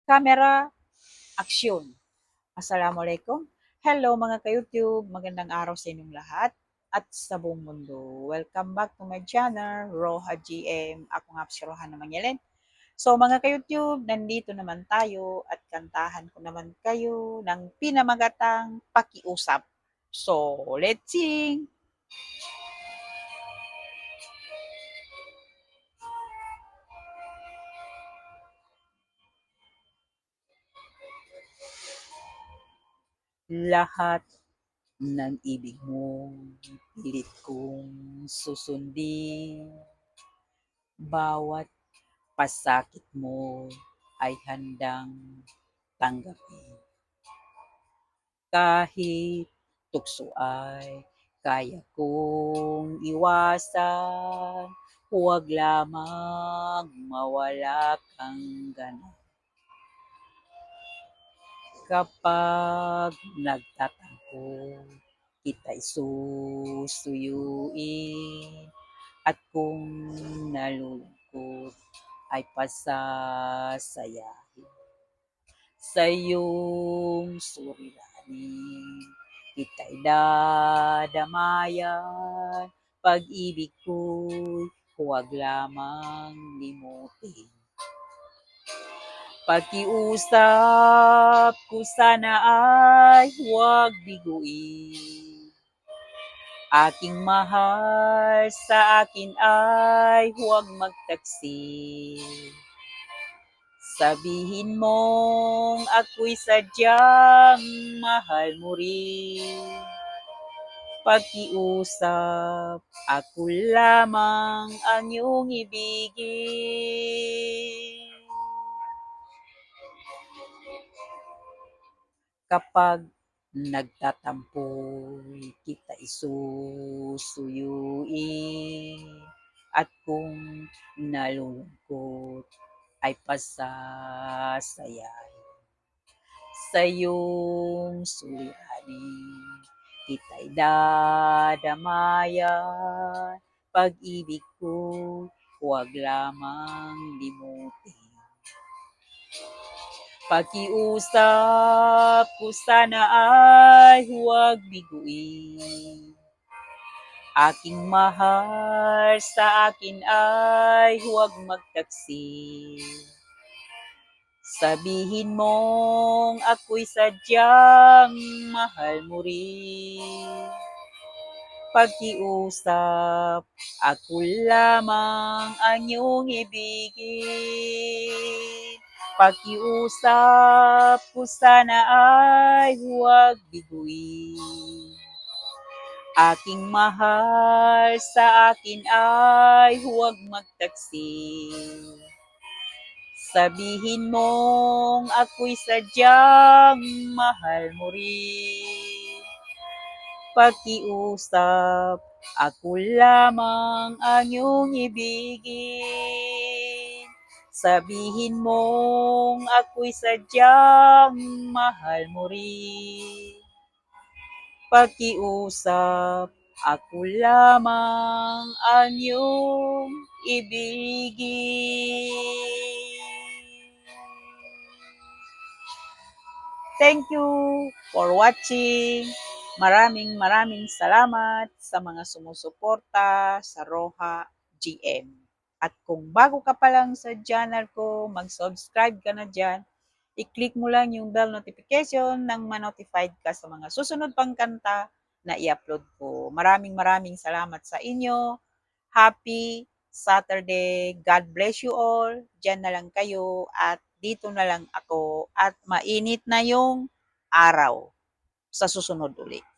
Camera, aksyon. Assalamualaikum. Hello mga ka-YouTube, magandang araw sa inyong lahat at sa buong mundo. Welcome back to my channel, Roha GM. Ako nga si Roha na Manyelen. So mga ka-YouTube, nandito naman tayo at kantahan ko naman kayo ng pinamagatang pakiusap. So, let's sing! Lahat ng ibig mo, pilit kong susundin. Bawat pasakit mo ay handang tanggapin. Kahit tukso ay kaya kong iwasan, huwag lamang mawala kang gana. Kapag nagtatampo, kita'y susuyuin, at kung nalulungkot ay pasasayahin. Sa iyong suliranin, kita'y dadamayan, pag-ibig ko'y huwag lamang limutin. Pakiusap ko sana ay huwag biguin. Aking mahal sa akin ay huwag magtaksil. Sabihin mong ako'y sadyang mahal mo rin. Pakiusap, ako lamang ang iyong ibigin. Kapag nagtatampoy, kita'y susuyuin, at kung nalulungkot ay pasasayahin. Sa iyong suliranin, kita'y dadamayan, pag-ibig ko'y huwag lamang limutin. Pakiusap ko sana ay huwag biguin. Aking mahal sa akin ay huwag magtaksil. Sabihin mong ako'y sadyang mahal mo rin. Pakiusap, ako lamang ang iyong ibigin. Pakiusap ko sana ay huwag biguin. Aking mahal sa akin ay huwag magtaksil. Sabihin mong ako'y sadyang mahal mo rin. Pakiusap, ako lamang ang iyong ibigin. Sabihin mong ako'y sadyang mahal mo rin. Pakiusap, ako lamang ang iyong ibigin. Thank you for watching. Maraming salamat sa mga sumusuporta sa Roha GM. At kung bago ka pa lang sa channel ko, mag-subscribe ka na dyan. I-click mo lang yung bell notification nang ma-notified ka sa mga susunod pang kanta na i-upload ko. Maraming salamat sa inyo. Happy Saturday. God bless you all. Diyan na lang kayo at dito na lang ako at mainit na yung araw. Sa susunod ulit.